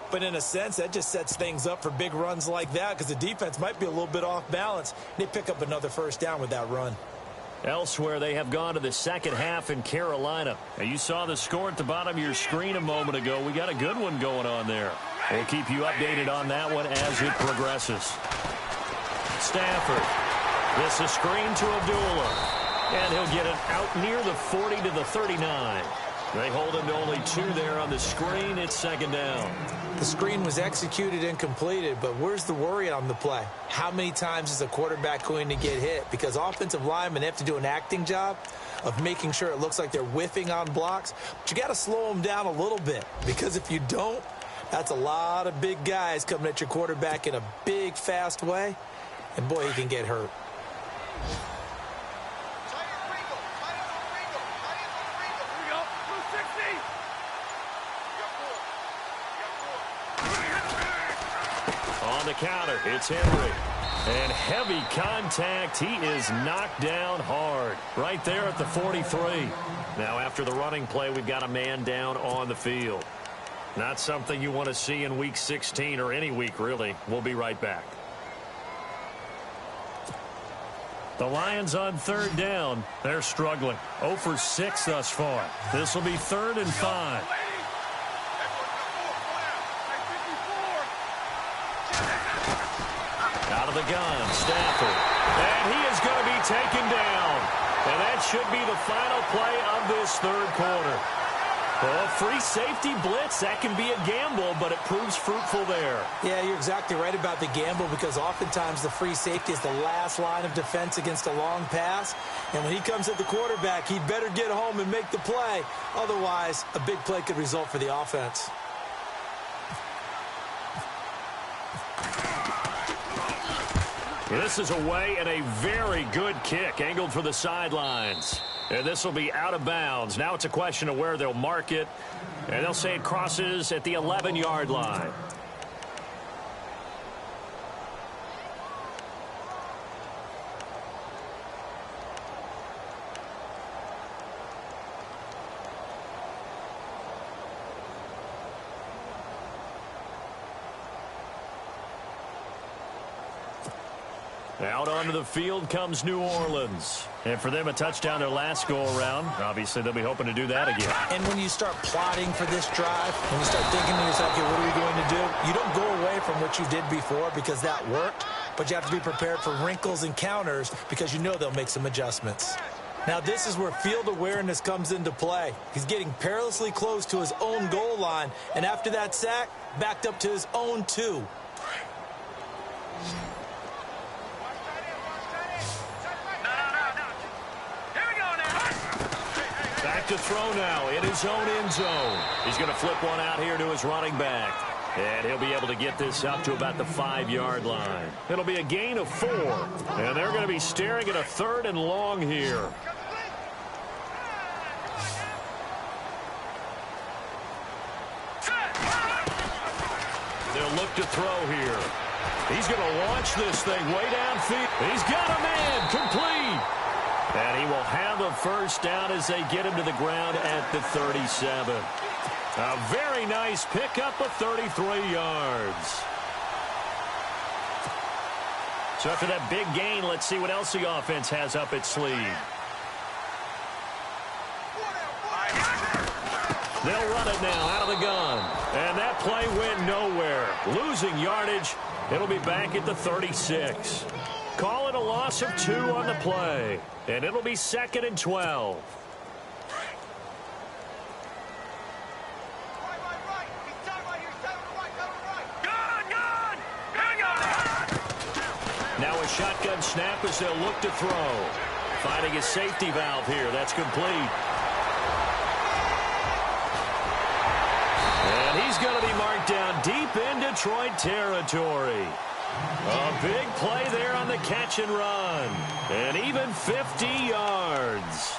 But in a sense, that just sets things up for big runs like that because the defense might be a little bit off balance. They pick up another first down with that run. Elsewhere, they have gone to the second half in Carolina. Now, you saw the score at the bottom of your screen a moment ago. We got a good one going on there. We'll keep you updated on that one as it progresses. Stafford. This is screen to Abdullah. And he'll get it out near the 40 to the 39. They hold him to only 2 there on the screen. It's second down. The screen was executed and completed, but where's the worry on the play? How many times is a quarterback going to get hit? Because offensive linemen have to do an acting job of making sure it looks like they're whiffing on blocks. But you got to slow them down a little bit, because if you don't, that's a lot of big guys coming at your quarterback in a big, fast way. And, boy, he can get hurt. On the counter, it's Henry. And heavy contact. He is knocked down hard right there at the 43. Now, after the running play, we've got a man down on the field. Not something you want to see in Week 16 or any week, really. We'll be right back. The Lions on third down. They're struggling. 0 for 6 thus far. This will be 3rd and 5. Out of the gun, Stafford. And he is going to be taken down. And that should be the final play of this third quarter. Well, free safety blitz, that can be a gamble, but it proves fruitful there. Yeah, you're exactly right about the gamble, because oftentimes the free safety is the last line of defense against a long pass. And when he comes at the quarterback, he'd better get home and make the play. Otherwise, a big play could result for the offense. This is away and a very good kick, angled for the sidelines. And this will be out of bounds. Now it's a question of where they'll mark it. And they'll say it crosses at the 11-yard line. Out onto the field comes New Orleans. And for them, a touchdown their last go-around. Obviously, they'll be hoping to do that again. And when you start plotting for this drive, when you start thinking to yourself, okay, what are we going to do? You don't go away from what you did before because that worked, but you have to be prepared for wrinkles and counters because you know they'll make some adjustments. Now, this is where field awareness comes into play. He's getting perilously close to his own goal line, and after that sack, backed up to his own 2. Back to throw now in his own end zone. He's going to flip one out here to his running back. And he'll be able to get this up to about the 5-yard line. It'll be a gain of 4. And they're going to be staring at a 3rd and long here. They'll look to throw here. He's going to launch this thing way downfield. He's got a man complete. And he will have a first down as they get him to the ground at the 37. A very nice pickup of 33 yards. So after that big gain, let's see what else the offense has up its sleeve. They'll run it now out of the gun. And that play went nowhere. Losing yardage. It'll be back at the 36. Call it a loss of 2 on the play. And it'll be 2nd and 12. Now a shotgun snap as they'll look to throw. Finding a safety valve here. That's complete. And he's going to be marked down deep in Detroit territory. A big play there on the catch and run. And even 50 yards.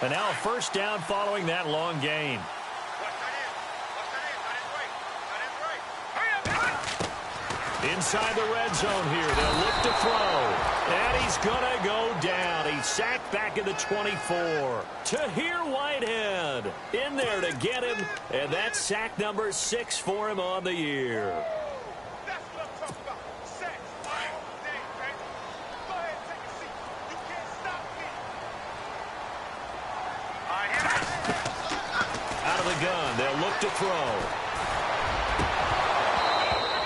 And now a first down following that long gain. Inside the red zone here. They'll look to throw. And he's going to go down. He's sacked back at the 24. Tahir Whitehead in there to get him. And that's sack number 6 for him on the year. Out of the gun, they'll look to throw.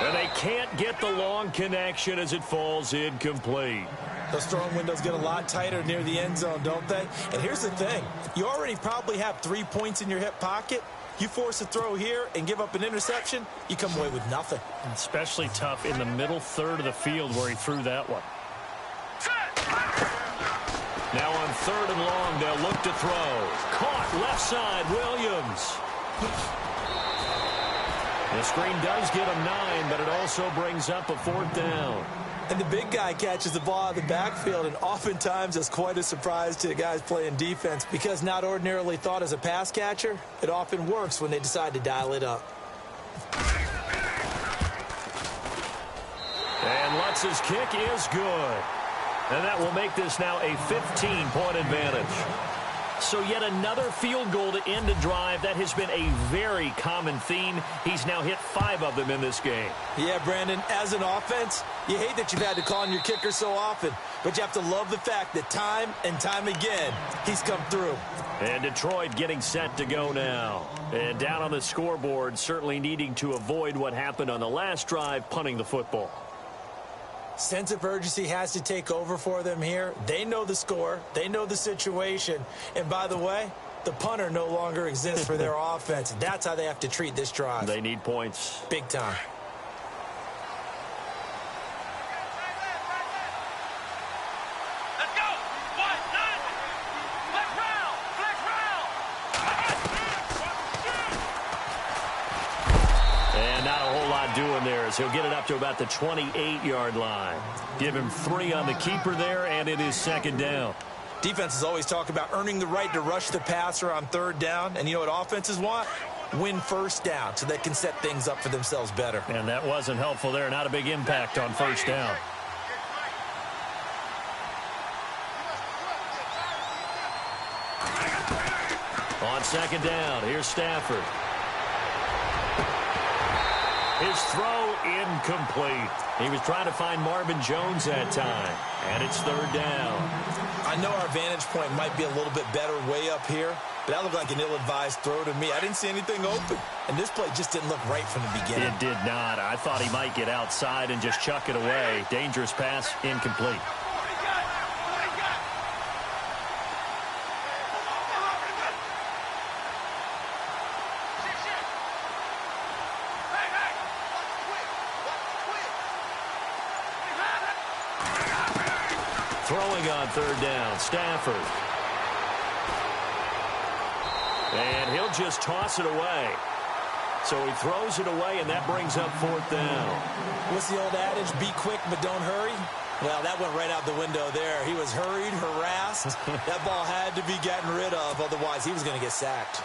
And they can't get the long connection as it falls incomplete. Those throwing windows get a lot tighter near the end zone, don't they? And here's the thing. You already probably have 3 points in your hip pocket. You force a throw here and give up an interception, you come away with nothing. Especially tough in the middle third of the field where he threw that one. Now on 3rd and long, they'll look to throw. Caught left side, Williams. The screen does get him 9, but it also brings up a 4th down. And the big guy catches the ball out of the backfield, and oftentimes it's quite a surprise to the guys playing defense because not ordinarily thought as a pass catcher, it often works when they decide to dial it up. And Lutz's kick is good. And that will make this now a 15-point advantage. So yet another field goal to end a drive. That has been a very common theme. He's now hit 5 of them in this game. Yeah, Brandon, as an offense, you hate that you've had to call on your kicker so often, but you have to love the fact that time and time again, he's come through. And Detroit getting set to go now. And down on the scoreboard, certainly needing to avoid what happened on the last drive, punting the football. Sense of urgency has to take over for them here. They know the score. They know the situation. And by the way, the punter no longer exists for their offense. That's how they have to treat this drive. They need points. Big time. Let's go. 1-9. Flex round. Flex round. And not a whole lot doing there as he'll get it up to about the 28-yard line. Give him 3 on the keeper there, and it is 2nd down. Defenses always talk about earning the right to rush the passer on 3rd down. And you know what offenses want? Win 1st down so they can set things up for themselves better. And that wasn't helpful there. Not a big impact on 1st down. On 2nd down, here's Stafford. His throw incomplete. He was trying to find Marvin Jones that time. And it's 3rd down. I know our vantage point might be a little bit better way up here, but that looked like an ill-advised throw to me. I didn't see anything open. And this play just didn't look right from the beginning. It did not. I thought he might get outside and just chuck it away. Dangerous pass, incomplete. Throwing on 3rd down, Stafford. And he'll just toss it away. So he throws it away, and that brings up 4th down. What's the old adage? Be quick, but don't hurry. Well, that went right out the window there. He was hurried, harassed. That ball had to be gotten rid of, otherwise he was going to get sacked.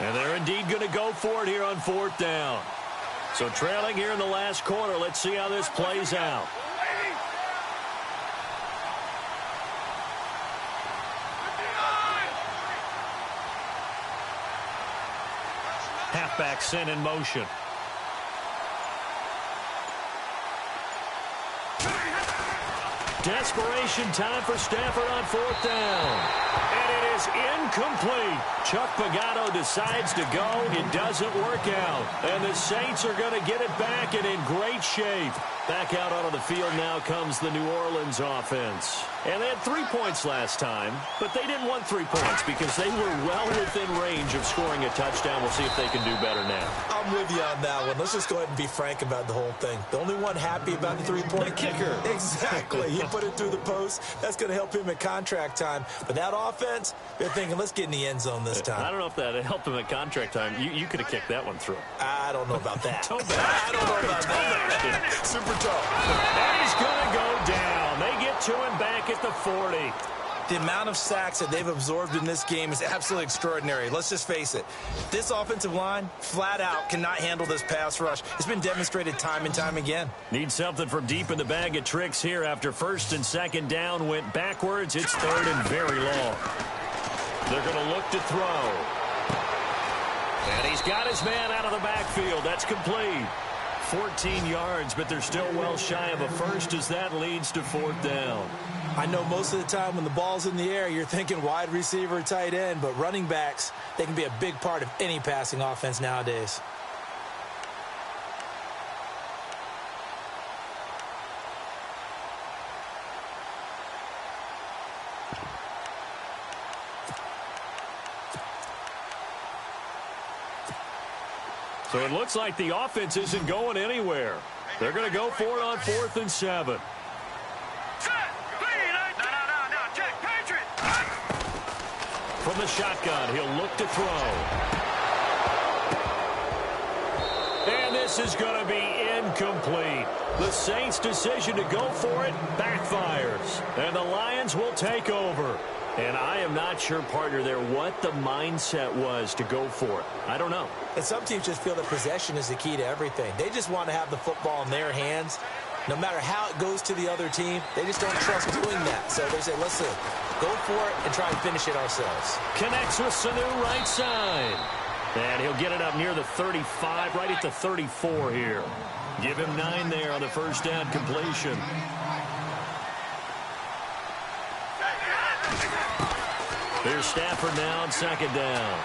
And they're indeed going to go for it here on 4th down. So trailing here in the last quarter. Let's see how this plays out. halfback sent in motion. Desperation time for Stafford on 4th down. And it is incomplete. Chuck Pagano decides to go. It doesn't work out. And the Saints are going to get it back and in great shape. Back out onto the field now comes the New Orleans offense. And they had 3 points last time, but they didn't want 3 points because they were well within range of scoring a touchdown. We'll see if they can do better now. I'm with you on that one. Let's just go ahead and be frank about the whole thing. The only one happy about the 3-point kicker. Exactly. He put it through the post. That's going to help him at contract time. But that offense, they're thinking, let's get in the end zone this time. I don't know if that helped him at contract time. You could have kicked that one through. I don't know about that. I don't know about that. Super tough. And he's going to go down. They get to him back at the 40. The amount of sacks that they've absorbed in this game is absolutely extraordinary. Let's just face it. This offensive line, flat out, cannot handle this pass rush. It's been demonstrated time and time again. Need something from deep in the bag of tricks here after 1st and 2nd down went backwards. It's 3rd and very long. They're going to look to throw. And he's got his man out of the backfield. That's complete. 14 yards, but they're still well shy of a first as that leads to 4th down. I know most of the time when the ball's in the air, you're thinking wide receiver, tight end, but running backs, they can be a big part of any passing offense nowadays. So it looks like the offense isn't going anywhere. They're going to go for it on 4th and 7. From the shotgun, he'll look to throw. And this is going to be incomplete. The Saints' decision to go for it backfires. And the Lions will take over. And I am not sure, partner, there what the mindset was to go for it. I don't know. And some teams just feel that possession is the key to everything. They just want to have the football in their hands. No matter how it goes to the other team, they just don't trust doing that. So they say, listen, go for it and try and finish it ourselves. Connects with Sanu right side. And he'll get it up near the 35, right at the 34 here. Give him 9 there on the 1st down completion. Here's Stafford now on 2nd down.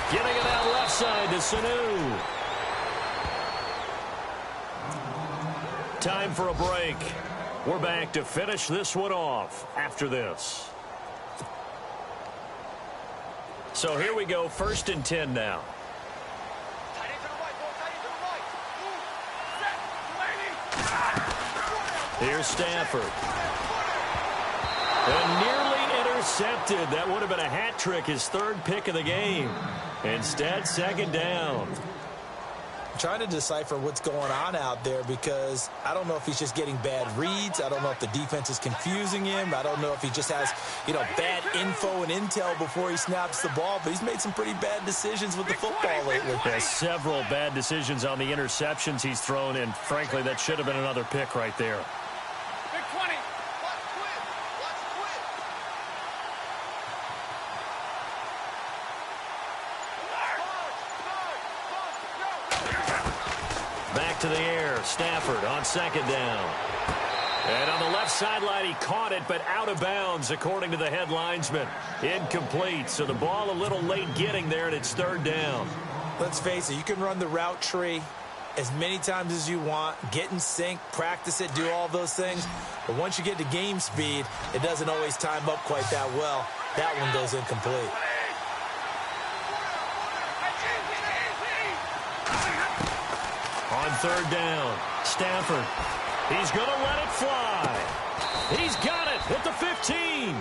Getting it out left side to Sanu. Time for a break. We're back to finish this one off after this. So here we go, 1st and 10 now. Here's Stafford. And nearly intercepted. That would have been a hat trick, his 3rd pick of the game. Instead, 2nd down. I'm trying to decipher what's going on out there because I don't know if he's just getting bad reads. I don't know if the defense is confusing him. I don't know if he just has, bad info and intel before he snaps the ball. But he's made some pretty bad decisions with the football lately. There's several bad decisions on the interceptions he's thrown, and frankly, that should have been another pick right there. To the air, Stafford on 2nd down. And on the left sideline, he caught it, but out of bounds, according to the head linesman. Incomplete, so the ball a little late getting there, and it's 3rd down. Let's face it, you can run the route tree as many times as you want, get in sync, practice it, do all those things. But once you get to game speed, it doesn't always time up quite that well. That one goes incomplete. On 3rd down, Stafford. He's going to let it fly. He's got it at the 15.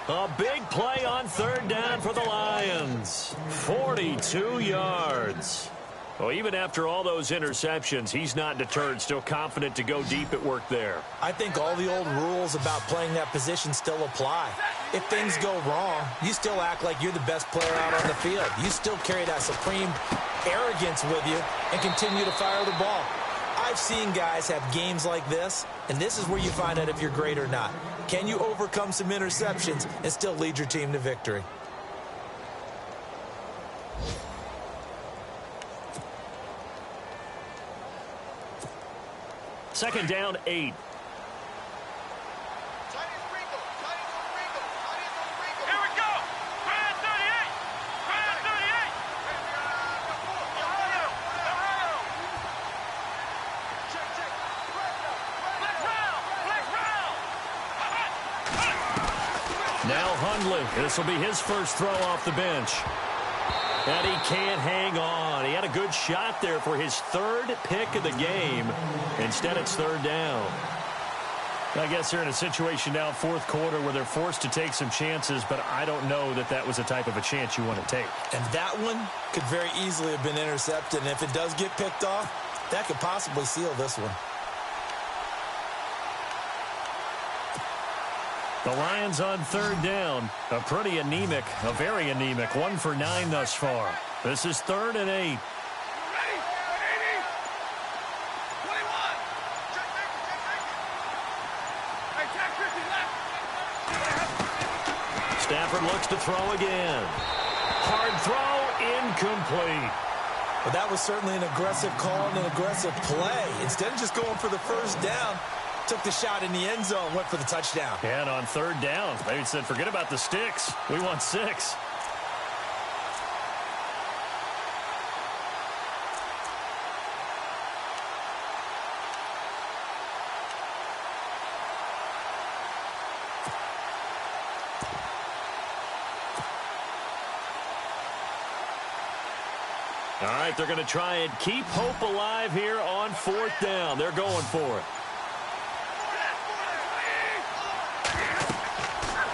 A big play on 3rd down for the Lions. 42 yards. Well, even after all those interceptions, he's not deterred, still confident to go deep at work there. I think all the old rules about playing that position still apply. If things go wrong, you still act like you're the best player out on the field. You still carry that supreme arrogance with you and continue to fire the ball. I've seen guys have games like this, and this is where you find out if you're great or not. Can you overcome some interceptions and still lead your team to victory? Second down, 8. Here we go. Grand 38. Grand 38. Black round. Black round. Now Hundley. This will be his first throw off the bench. And he can't hang on. He had a good shot there for his third pick of the game. Instead, it's third down. I guess they're in a situation now, fourth quarter, where they're forced to take some chances, but I don't know that that was the type of a chance you want to take. And that one could very easily have been intercepted. And if it does get picked off, that could possibly seal this one. The Lions on third down. A very anemic 1 for 9 thus far. This is 3rd and 8. Ready? 80. 21. Hey, check 50 left. Stafford looks to throw again. Hard throw, incomplete. But that was certainly an aggressive call and an aggressive play. Instead of just going for the first down, took the shot in the end zone, went for the touchdown. And on third down, they said, forget about the sticks. We want 6. All right, they're going to try and keep hope alive here on 4th down. They're going for it.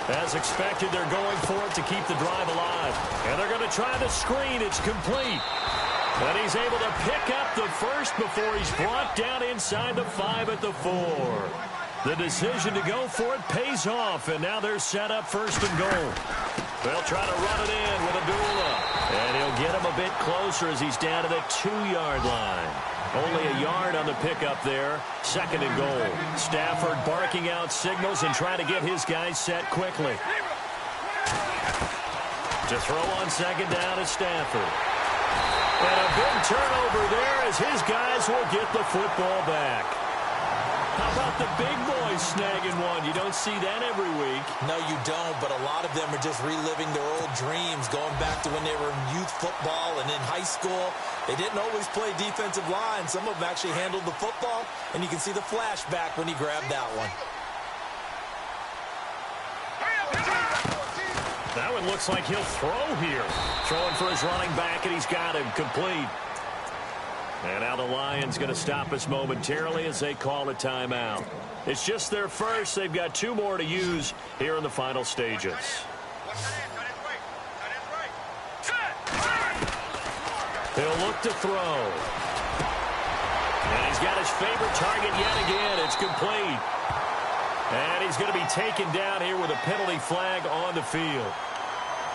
As expected, they're going for it to keep the drive alive. And they're going to try the screen. It's complete. And he's able to pick up the first before he's brought down inside the 5 at the 4. The decision to go for it pays off, and now they're set up 1st and goal. They'll try to run it in with Abdullah. And he'll get him a bit closer as he's down to the 2-yard line. Only a yard on the pickup there. 2nd and goal. Stafford barking out signals and trying to get his guys set quickly. To throw on 2nd down is Stafford. And a big turnover there as his guys will get the football back. How about the big boys snagging one? You don't see that every week. No, you don't, but a lot of them are just reliving their old dreams, going back to when they were in youth football and in high school. They didn't always play defensive line. Some of them actually handled the football, and you can see the flashback when he grabbed that one. That one looks like he'll throw here. Throwing for his running back, and he's got him complete. And now the Lions going to stop us momentarily as they call a timeout. It's just their first. They've got 2 more to use here in the final stages. He'll look to throw. And he's got his favorite target yet again. It's complete. And he's going to be taken down here with a penalty flag on the field.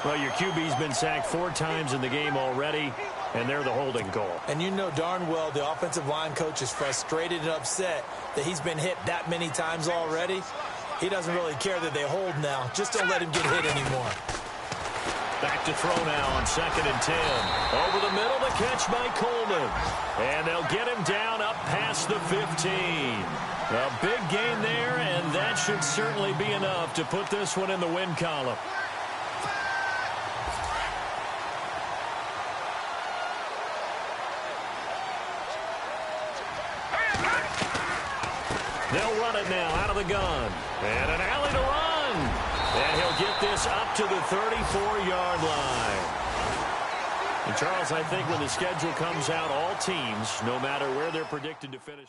Well, your QB's been sacked 4 times in the game already, and they're the holding call. And you know darn well the offensive line coach is frustrated and upset that he's been hit that many times already. He doesn't really care that they hold now. Just don't let him get hit anymore. Back to throw now on 2nd and 10. Over the middle, the catch by Coleman. And they'll get him down up past the 15. A big gain there, and that should certainly be enough to put this one in the win column. They'll run it now out of the gun. And an alley to run. And he'll get this up to the 34-yard line. And Charles, I think when the schedule comes out, all teams, no matter where they're predicted to finish.